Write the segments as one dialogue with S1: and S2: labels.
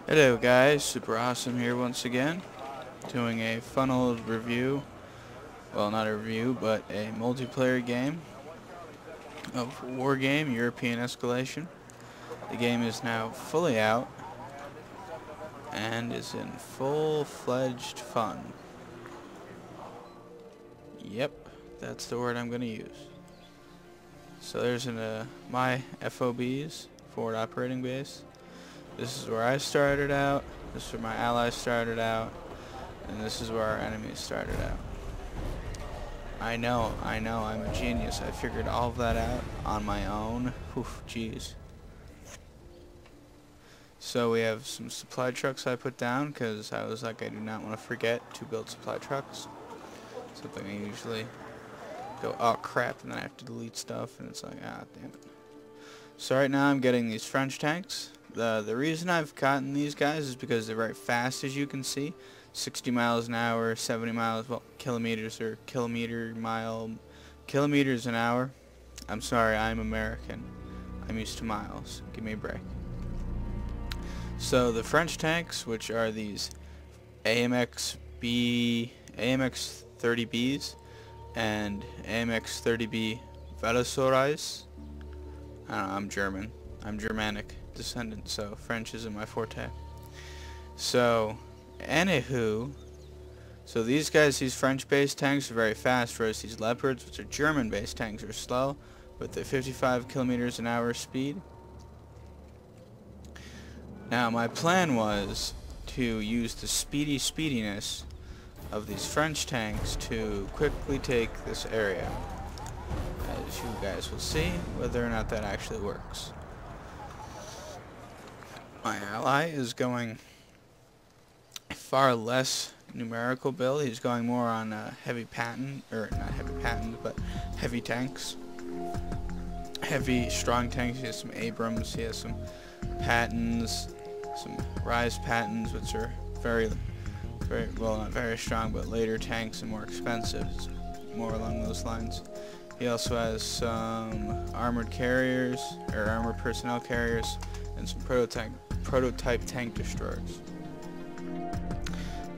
S1: Hello guys, Super Awesome here once again, doing a fun old review, well not a review, but a multiplayer game of Wargame, European Escalation. The game is now fully out, and is in full-fledged fun. Yep, that's the word I'm going to use. So there's my FOBs, forward operating base. This is where I started out, this is where my allies started out, and this is where our enemies started out. I know, I'm a genius. I figured all of that out on my own. Oof, jeez. So we have some supply trucks I put down, because I was like, I do not want to forget to build supply trucks. Something I usually go, oh crap, and then I have to delete stuff, and it's like, ah, damn it. So right now I'm getting these French tanks. The reason I've gotten these guys is because they're very fast, as you can see. 60 miles an hour, 70 miles, well, kilometers an hour. I'm sorry, I'm American. I'm used to miles. Give me a break. So the French tanks, which are these AMX 30Bs and AMX 30B Velosorais. I don't know, I'm German. I'm Germanic descendant, so French isn't my forte. So, anywho, so these guys, these French-based tanks are very fast, whereas these Leopards, which are German-based tanks, are slow, with the 55 kilometers an hour speed. Now, my plan was to use the speediness of these French tanks to quickly take this area. As you guys will see, whether or not that actually works. My ally is going far less numerical build. He's going more on heavy patent, or not heavy patent, but heavy tanks. Heavy, strong tanks. He has some Abrams, he has some Pattons, some Rise Pattons, which are very, well, not very strong, but later tanks and more expensive. It's more along those lines. He also has some armored carriers, or armored personnel carriers, and some prototype tank destroyers.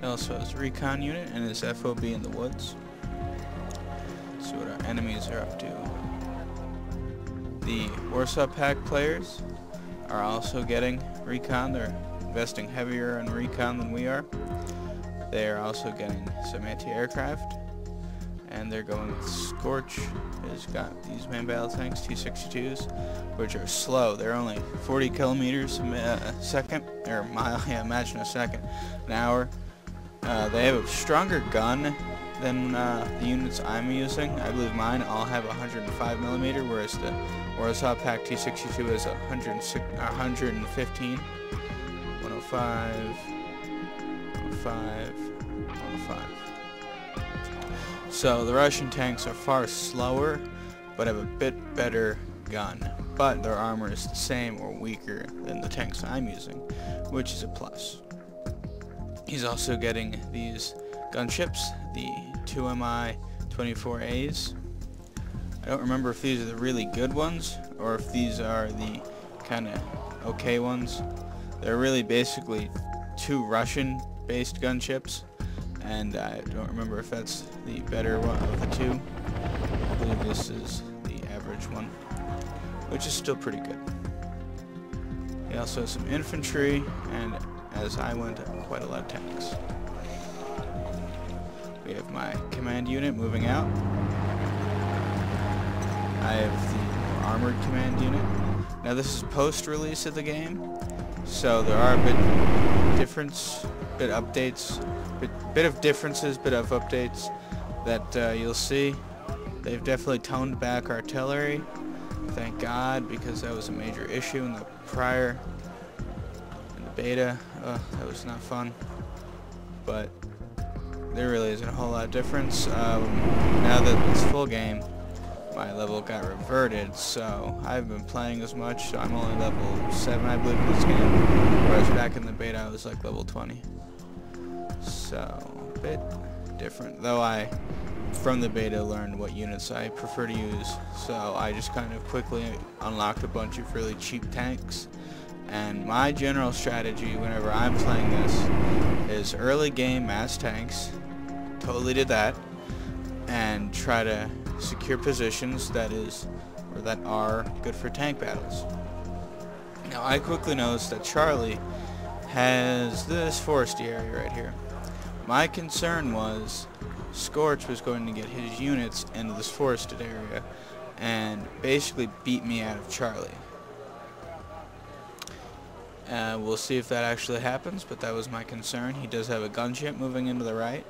S1: He also has a recon unit and his FOB in the woods. See what our enemies are up to. The Warsaw Pact players are also getting recon. They're investing heavier in recon than we are. They are also getting some anti-aircraft, and they're going with Scorch. He's got these main battle tanks, T-62s, which are slow. They're only 40 kilometers a second, or mile, yeah, imagine a second, an hour. They have a stronger gun than the units I'm using. I believe mine all have 105 millimeter, whereas the Warsaw Pact T-62 is 115, 105, 105, 105. So the Russian tanks are far slower, but have a bit better gun. But their armor is the same or weaker than the tanks I'm using, which is a plus. He's also getting these gunships, the 2MI 24As. I don't remember if these are the really good ones, or if these are the kind of okay ones. They're really basically two Russian-based gunships, and I don't remember if that's the better one of the two. I believe this is the average one, which is still pretty good. He also has some infantry, and as I went, quite a lot of tanks. We have my command unit moving out. I have the armored command unit. Now this is post-release of the game, so there are a bit of differences, bit of updates that you'll see. They've definitely toned back artillery, thank God, because that was a major issue in the beta. That was not fun, but there really isn't a whole lot of difference. Now that it's full game, my level got reverted, so I haven't been playing as much, so I'm only level 7, I believe, in this game, whereas back in the beta I was like level 20. So, a bit different, though I, from the beta, learned what units I prefer to use, so I just kind of quickly unlocked a bunch of really cheap tanks, And my general strategy whenever I'm playing this is early game mass tanks, totally did that, and try to secure positions that are good for tank battles. Now I quickly noticed that Charlie has this foresty area right here. My concern was Scorch was going to get his units into this forested area and basically beat me out of Charlie. We'll see if that actually happens, but that was my concern. He does have a gunship moving into the right,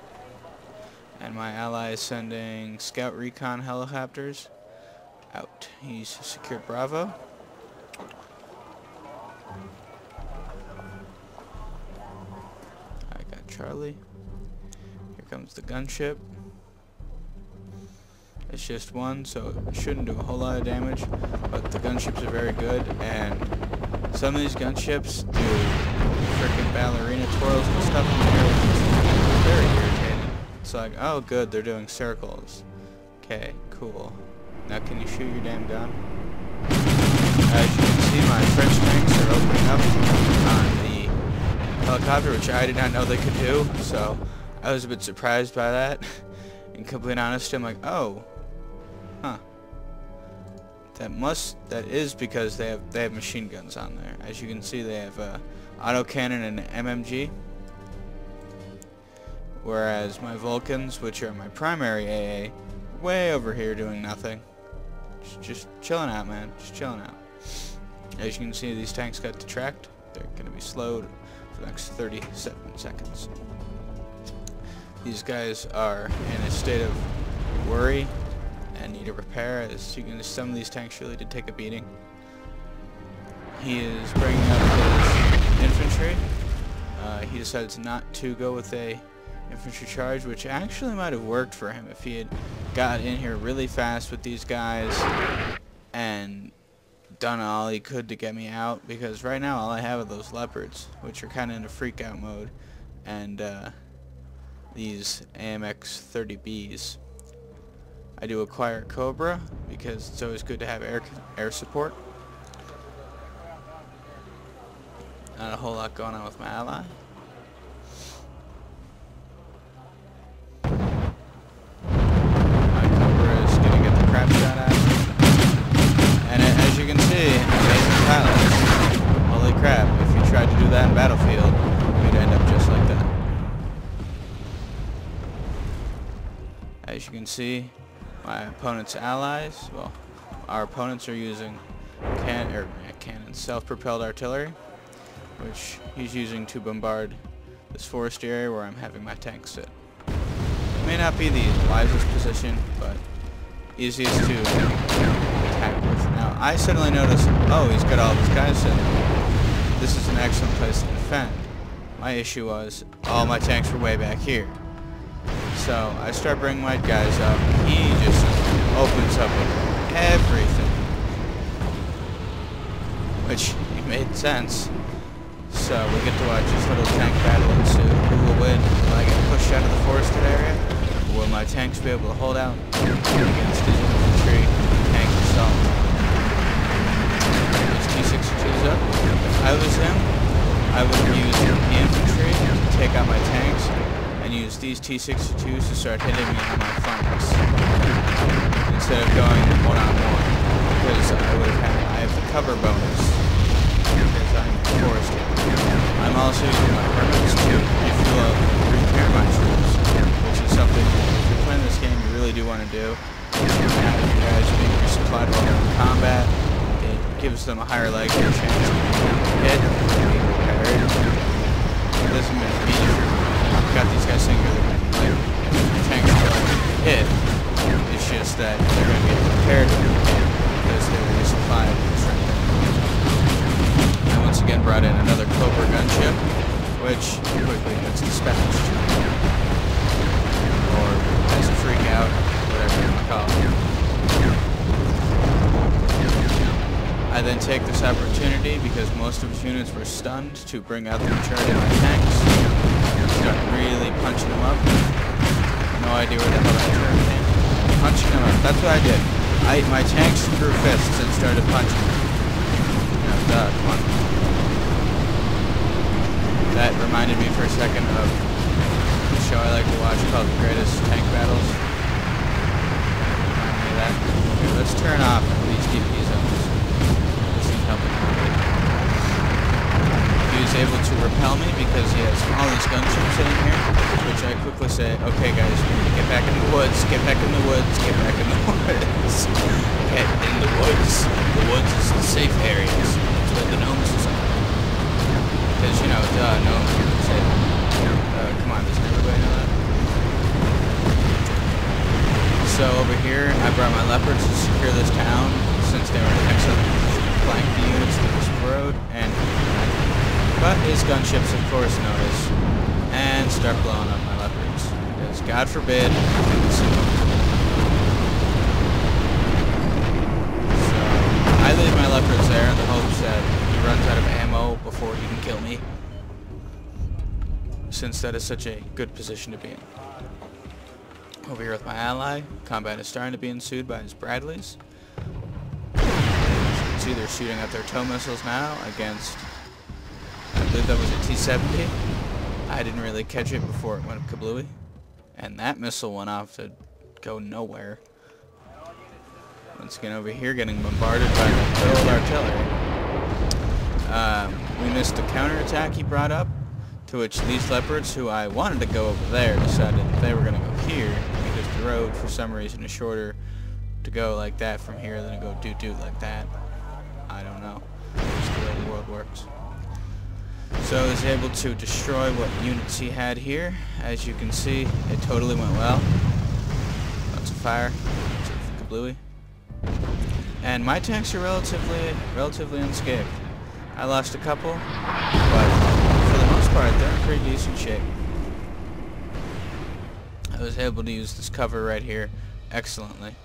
S1: and my ally is sending scout recon helicopters out. He's secured Bravo. I got Charlie. Here comes the gunship. It's just one, so it shouldn't do a whole lot of damage, but the gunships are very good, and some of these gunships do frickin' ballerina twirls and stuff in the air, which is very irritating. It's like, oh good, they're doing circles. Okay, cool. Now can you shoot your damn gun? As you can see, my French tanks are opening up on the helicopter, which I did not know they could do, so I was a bit surprised by that. In complete honesty, I'm like, oh, huh. That is because they have machine guns on there. As you can see, they have autocannon and MMG, whereas my Vulcans, which are my primary AA, way over here doing nothing. Just chilling out, man. Just chilling out. As you can see, these tanks got detract. They're going to be slowed for the next 37 seconds. These guys are in a state of worry and need a repair. As you can see, some of these tanks really did take a beating. He is bringing up his infantry. He decides not to go with a infantry charge, which actually might have worked for him if he had got in here really fast with these guys and done all he could to get me out, because right now all I have are those leopards, which are kind of in a freak out mode, and these AMX 30Bs. I do acquire Cobra because it's always good to have air support. Not a whole lot going on with my ally. My Cobra is going to get the crap shot out of me. And as you can see, amazing pilots. Holy crap, if you tried to do that in Battlefield, you'd end up just like that. As you can see, my opponent's allies, well, our opponents are using self-propelled artillery, which he's using to bombard this forest area where I'm having my tanks sit. It may not be the wisest position, but easiest to attack with. Now, I suddenly notice, oh, he's got all these guys sitting there. This is an excellent place to defend. My issue was, all my tanks were way back here. So I start bringing my guys up. He just opens up with everything, which made sense. So we get to watch this little tank battle ensue. Who will win? Will I get pushed out of the forested area? Or will my tanks be able to hold out against his infantry tank assault? His T-62's up. If I was him, I would have used the infantry to take out my tanks and use these T-62s to start hitting me on my flanks instead of going one-on-one, because I have the cover bonus because I'm forested. I'm also using my permits to refuel up and repair my troops, which is something, if you're playing this game, you really do want to do. Now, if you guys being resupplied while they're in combat, it gives them a higher likelihood chance of being hit and being repaired. It doesn't mean I've got these guys saying they're the tanks are going to hit. It's just that they're going to get prepared because they're resupplied right there. I once again brought in another Cobra gunship, which quickly gets dispatched. Or as a freak out, whatever you want to call it. I then take this opportunity, because most of his units were stunned, to bring out the majority of my tanks. Start really punching them up. No idea where the hell that turn came. Punching them up. That's what I did. My tanks grew fists and started punching them. Now, come on. That reminded me for a second of the show I like to watch called The Greatest Tank Battles. Remind me of that. Okay, let's turn off these DP zones. This is helping me. He was able to repel me because he has all these gunships sitting here, which I quickly say, okay guys, we need to get back in the woods, get back in the woods, get back in the woods. Get in the woods. The woods is the safe areas. It's where the gnomes is on. Because, you know, gnomes are safe. Come on, doesn't everybody know that? So over here, I brought my leopards to secure this town, since they were next to flank the units to this road, but his gunships, of course, notice and start blowing up my leopards. Because, God forbid, so I leave my leopards there in the hopes that he runs out of ammo before he can kill me, since that is such a good position to be in. Over here with my ally, combat is starting to be ensued by his Bradleys. As you can see, they're shooting at their tow missiles now against, I believe that was a T-70. I didn't really catch it before it went kablooey. And that missile went off to go nowhere. Once again over here getting bombarded by the good old artillery. We missed the counterattack he brought up, to which these leopards, who I wanted to go over there, decided they were going to go here, because the road for some reason is shorter to go like that from here than to go doot-doot like that. I don't know. It's the way the world works. So I was able to destroy what units he had here. As you can see, it totally went well. Lots of fire. Lots of kablooey. And my tanks are relatively unscathed. I lost a couple, but for the most part, they're in pretty decent shape. I was able to use this cover right here excellently.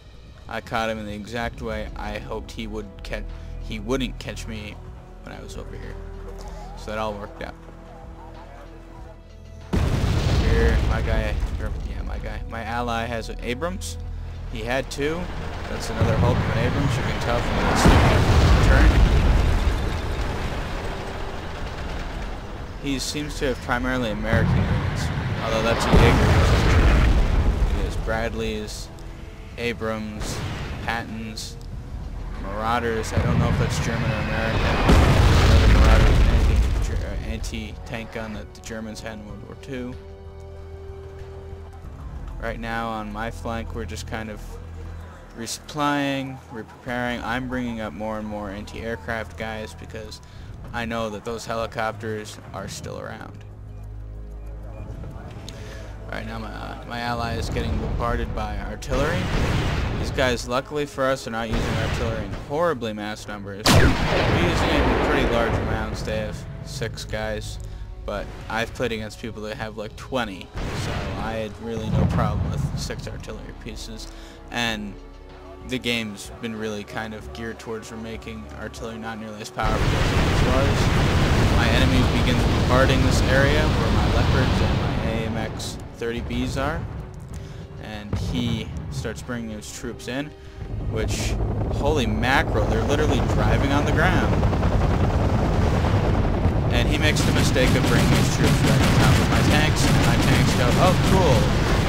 S1: I caught him in the exact way I hoped he wouldn't catch me when I was over here. So that all worked out. Here, my ally has an Abrams. He had two. That's another Hulk of an Abrams. You can tell from the turn. He seems to have primarily American units, although that's a Jaeger, which is German. He has Bradleys, Abrams, Pattons, Marauders. I don't know if that's German or American. The Marauder was an anti-tank gun that the Germans had in World War II. Right now on my flank we're just kind of resupplying, repreparing. I'm bringing up more and more anti-aircraft guys because I know that those helicopters are still around. Right now my ally is getting bombarded by artillery. These guys, luckily for us, are not using artillery in horribly mass numbers. They're using it in pretty large amounts. They have 6 guys, but I've played against people that have like 20, so I had really no problem with 6 artillery pieces. And the game's been really kind of geared towards making artillery not nearly as powerful as it was. My enemy begins bombarding this area where my leopards and my AMX 30Bs are, and he starts bringing his troops in, which, holy mackerel, they're literally driving on the ground. And he makes the mistake of bringing his troops right on top of my tanks, and my tanks go, oh cool,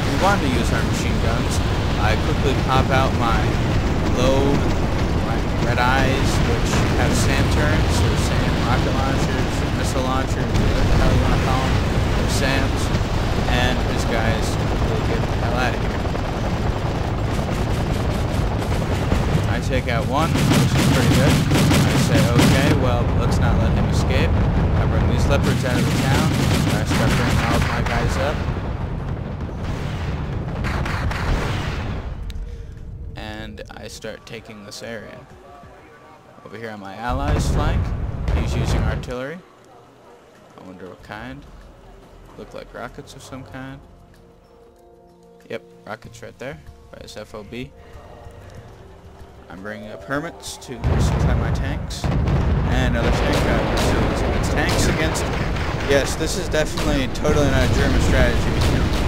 S1: we wanted to use our machine guns. I quickly pop out my load, my red eyes, which have SAM turrets, or SAM rocket launchers, or missile launchers, whatever the hell you want to call them, or SAMs, and his guys will get the hell out of here. I take out one, which is pretty good. I say, okay, well, let's not let him escape. I bring these leopards out of the town. I start bringing all of my guys up. And I start taking this area. Over here on my allies' flank, he's using artillery. I wonder what kind. Look like rockets of some kind. Yep, rockets right there by his FOB. I'm bringing up hermits to supply my tanks, and other tank guys. So it's tanks against. Yes, this is definitely totally not a German strategy.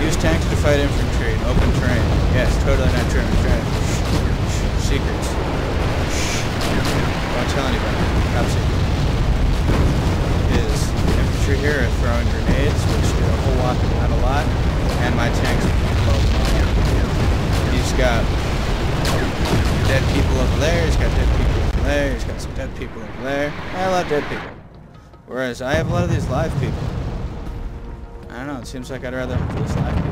S1: Use tanks to fight infantry in open terrain. Yes, totally not German strategy. Secrets. Don't tell anybody. Top secret. Is infantry infantry here are throwing grenades, which do a whole lot, not a lot, and my tanks are blowing up. He's got dead people over there, he's got dead people over there, he's got some dead people over there, and a lot of dead people. Whereas I have a lot of these live people. I don't know, it seems like I'd rather have these live people.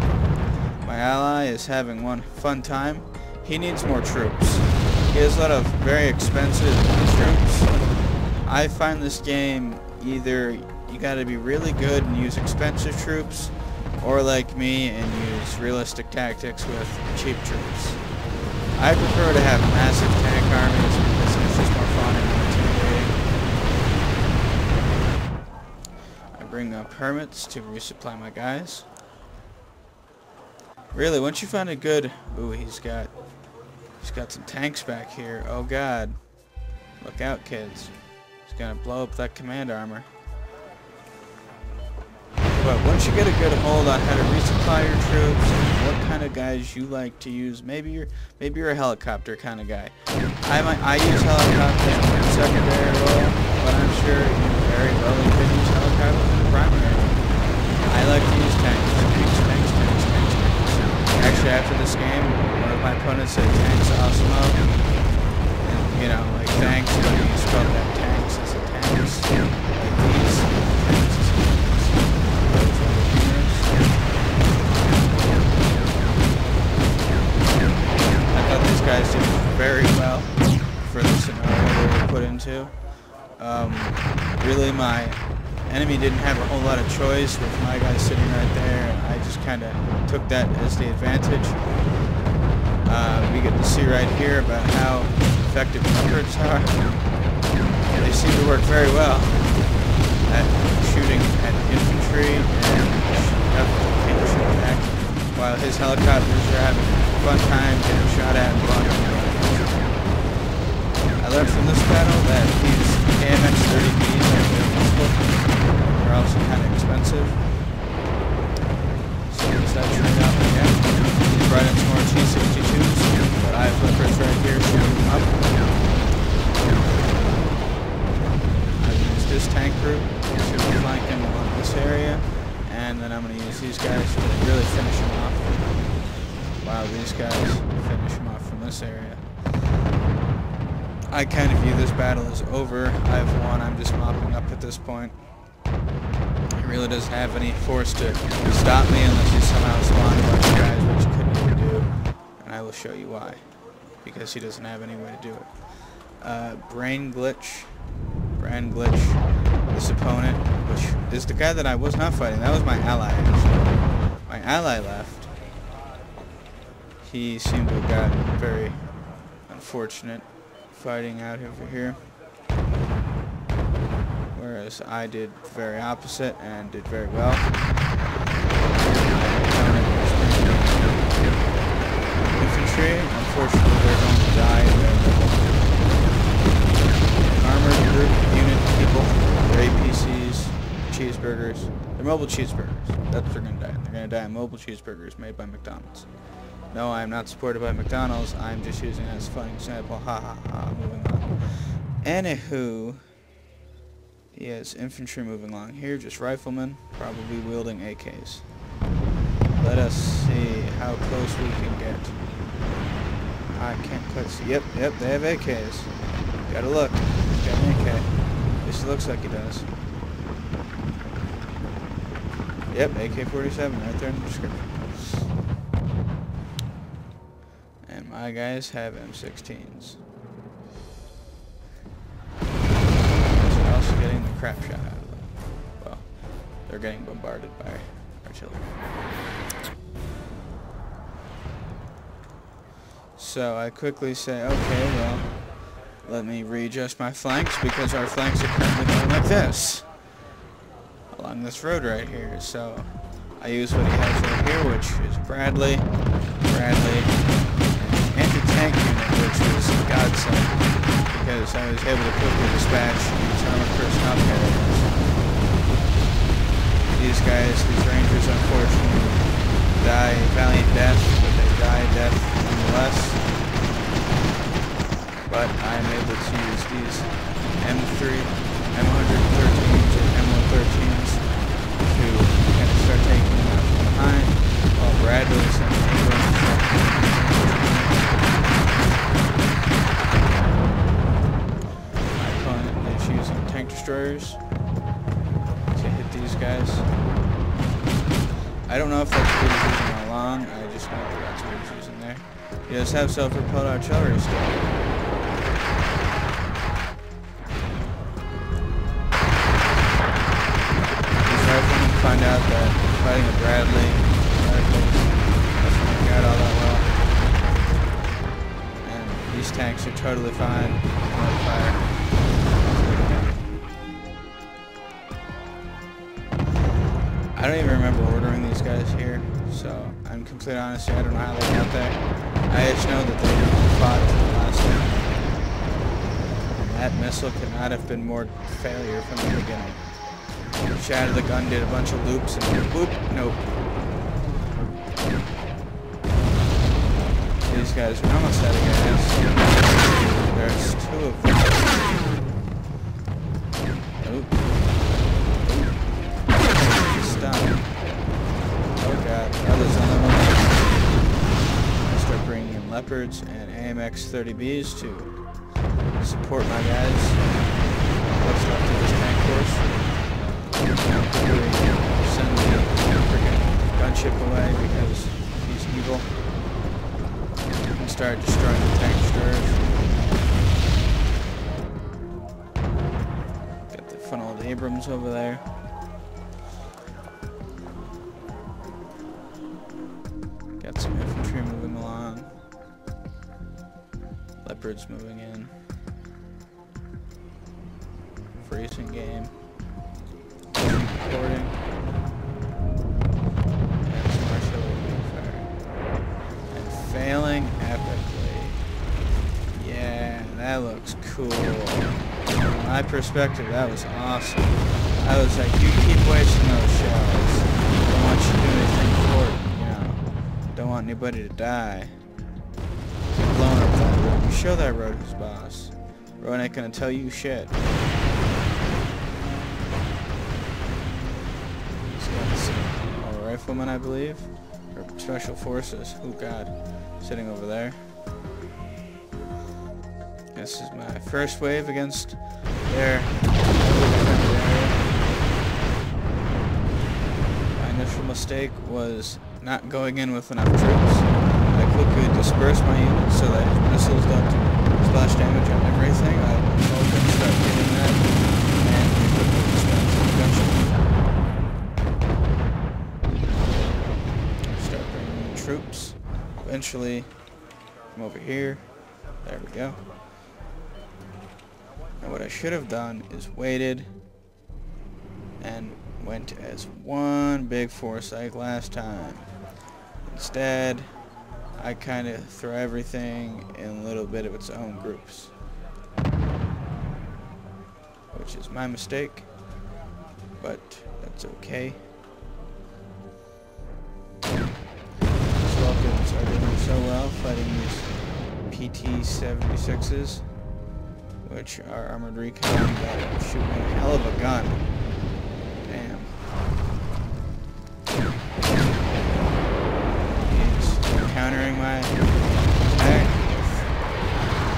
S1: My ally is having one fun time. He needs more troops. He has a lot of very expensive troops. I find this game either you gotta be really good and use expensive troops, or like me and use realistic tactics with cheap troops. I prefer to have massive tank armies because it's just more fun and more intimidating. I bring up hermits to resupply my guys. Really, once you find a good... Ooh, he's got some tanks back here. Oh god. Look out, kids. He's gonna blow up that command armor. But once you get a good hold on how to resupply your troops and what kind of guys you like to use, maybe you're a helicopter kind of guy. I use helicopters in the secondary role, but I'm sure you very well could use helicopters in the primary. I like to use tanks. Actually, after this game, one of my opponents said tanks awesome. And, you know, like thanks, but you spelled that tanks as a tanks. Like these. I thought these guys did very well for the scenario they were put into. Really, my enemy didn't have a whole lot of choice with my guy sitting right there, and I just kind of took that as the advantage. We get to see right here about how effective numbers are. They seem to work very well at shooting at infantry and definitely shoot back, while his helicopters are having a fun time getting shot at and blowing up. I learned from this battle that these KMX-30Bs are very useful. They're also kind of expensive. So does that turn out again? He's brought in some more T-62s, but I have flippers right here shooting them up. I've used this tank group to flank him along this area, and then I'm going to use these guys to really finish him off, while these guys finish him off from this area. I kind of view this battle as over. I've won. I'm just mopping up at this point. He really doesn't have any force to stop me unless he somehow spawned a bunch of guys, which he couldn't even do. And I will show you why. Because he doesn't have any way to do it. Brain glitch. This opponent, which is the guy that I was not fighting. That was my ally, actually. My ally left. He seemed to have gotten very unfortunate fighting out over here, whereas I did the very opposite and did very well. Infantry, unfortunately, they're going to die. Armored group, unit people, they're APCs, cheeseburgers. They're mobile cheeseburgers. That's what they're going to die. They're going to die in mobile cheeseburgers made by McDonald's. No, I am not supported by McDonald's. I'm just using it as a fun example. Ha ha ha. Moving on. Anywho, he has infantry moving along here, just riflemen, probably wielding AKs. Let us see how close we can get. I can't quite see. Yep, they have AKs. Gotta look. He's got an AK. At least it looks like he does. Yep, AK-47 right there in the description. My guys have M16s. They're also getting the crap shot out of them. Well, they're getting bombarded by artillery. So I quickly say, okay, well, let me readjust my flanks because our flanks are currently going like this. Along this road right here. So I use what he has right here, which is Bradley, anti-tank unit, which was a godsend, because I was able to quickly dispatch these armored personnel carriers. These guys, these rangers, unfortunately, die valiant death, but they die death nonetheless. But I am able to use these M113s or M113s guys. I don't know if that's what he's using all along. I just know that that's what he's using there. He does have self-propelled artillery still. These riflemen find out that fighting a Bradley rifles doesn't work out all that well. And these tanks are totally fine on fire. I don't even remember ordering these guys here, so I'm completely honest, I don't know how they got there. I just know that they fought to the last one. And that missile could not have been more failure from the beginning. Shattered the gun, did a bunch of loops, and whoop, nope. These guys are almost out of gas. There's two of them. Nope. Oh god, others on the way. I start bringing in Leopards and AMX 30Bs to support my guys. What's left of this tank force. Send the freaking gunship away because he's evil. And start destroying the tank destroyers. Got the funneled Abrams over there. Got some infantry moving along. Leopards moving in. Freezing game. Recording. And some artillery being fired. And failing epically. Yeah, that looks cool. From my perspective, that was awesome. I was like, you keep wasting those shells. I don't want you to do anything for it. Don't want anybody to die. Keep blowing up that road. You show that road who's boss. Road ain't gonna tell you shit. He's got some riflemen, I believe. Or special forces. Oh god. Sitting over there. This is my first wave against their area. My initial mistake was not going in with enough troops. I quickly dispersed my units so that his missiles don't splash damage on everything. I told him to start getting that, and we quickly dispensed the gunship. Start bringing in troops. Eventually, come over here. There we go. Now what I should have done is waited and went as one big force like last time. Instead, I kind of throw everything in a little bit of its own groups, which is my mistake, but that's okay. These Vulcans are doing so well fighting these PT-76s, which are armored recon that shoot a hell of a gun. Damn. Countering my attack with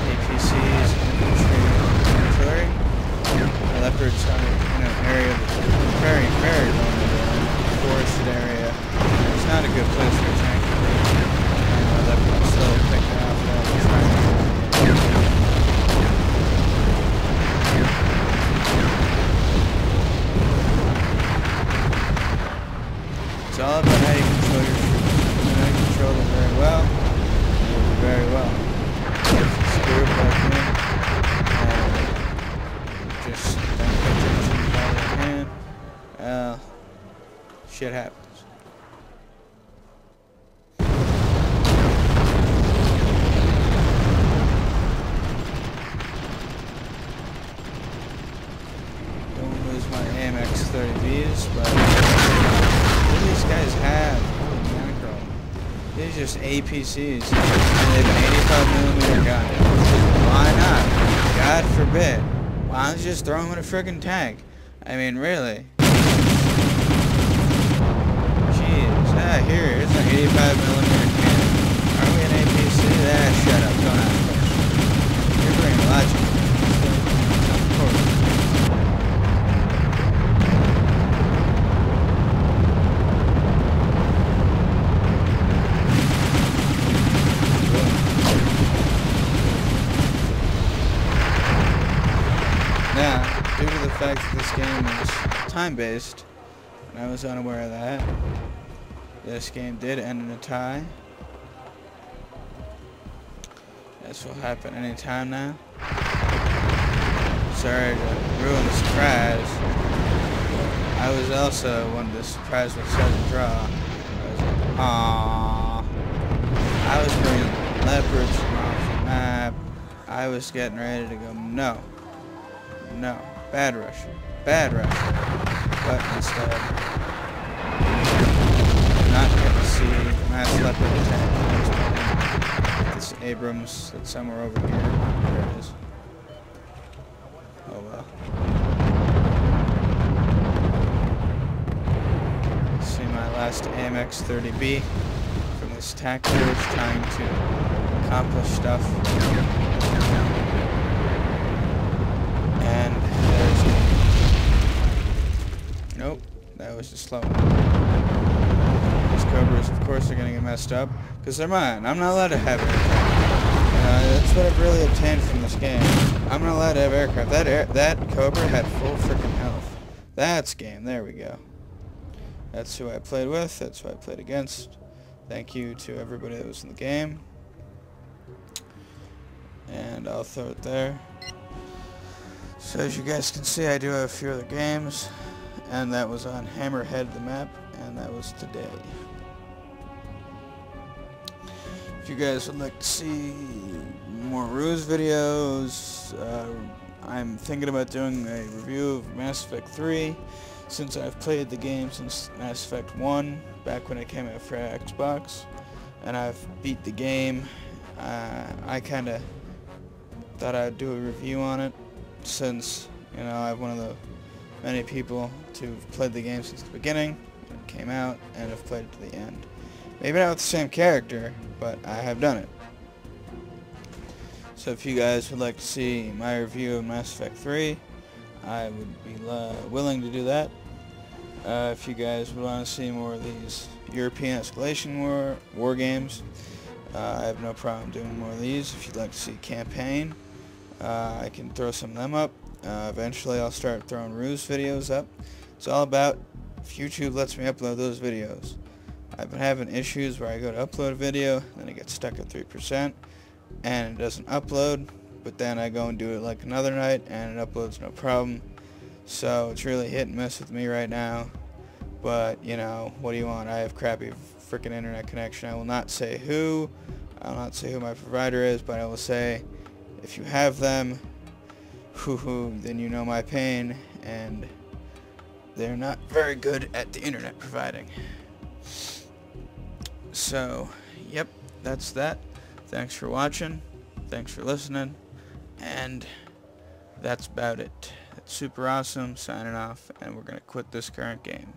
S1: APCs, infantry, and artillery. The Leopards are in an area that's very, very vulnerable, forested area. It's not a good place for a tank to be. And the Leopards slowly pick it off while they're trying to. It's all about how you control your troops. I control them very well. Very well. Screw up like me. Just don't pay attention to all I can. Shit happens. Don't lose my AMX 30Bs, but what do these guys have? These are just APCs, and they have an 85mm gun. Why not? God forbid. Why don't you just throw them in a friggin' tank? I mean, really. Jeez. Here, it's an 85mm cannon. Are we an APC? Shut up. Don't ask questions. You're bringing logic. Of course. this game is time-based, and I was unaware of that. This game did end in a tie. This will happen anytime now. Sorry to ruin the surprise. I was also one of the surprised with sudden draw. I was like, aww. I was bringing leopards from off the map. I was getting ready to go, no. No. Bad rush. Bad rush. But instead, not get to see mass leopard attack. This Abrams that's somewhere over here. There it is. Oh well. See my last AMX 30B from this tac forge trying to accomplish stuff. And there's me. Nope, that was just slow. These Cobras, of course, are gonna get messed up because they're mine. I'm not allowed to have aircraft. That's what I've really obtained from this game. I'm not allowed to have aircraft. That Cobra had full freaking health. That's game. There we go. That's who I played with. That's who I played against. Thank you to everybody that was in the game. And I'll throw it there. So as you guys can see, I do have a few other games. And that was on Hammerhead the map. And that was today. If you guys would like to see more ruse videos, I'm thinking about doing a review of Mass Effect 3, since I've played the game since Mass Effect 1, back when it came out for Xbox, and I've beat the game. I kind of thought I'd do a review on it, since, you know, I'm one of the many people who've played the game since the beginning, when it came out, and have played it to the end. Maybe not with the same character, but I have done it. So if you guys would like to see my review of Mass Effect 3, I would be willing to do that. If you guys would want to see more of these European Esclation war games, I have no problem doing more of these. If you'd like to see campaign, I can throw some of them up. Eventually I'll start throwing ruse videos up. It's all about if YouTube lets me upload those videos. I've been having issues where I go to upload a video, then it gets stuck at 3%, and it doesn't upload, but then I go and do it like another night, and it uploads no problem. So it's really hit and miss with me right now, but, you know, what do you want? I have crappy freaking internet connection. I will not say who, I will not say who my provider is, but I will say, if you have them, then you know my pain, and they're not very good at the internet providing. So, yep, that's that. Thanks for watching. Thanks for listening. And that's about it. It's super awesome. Signing off, and we're going to quit this current game.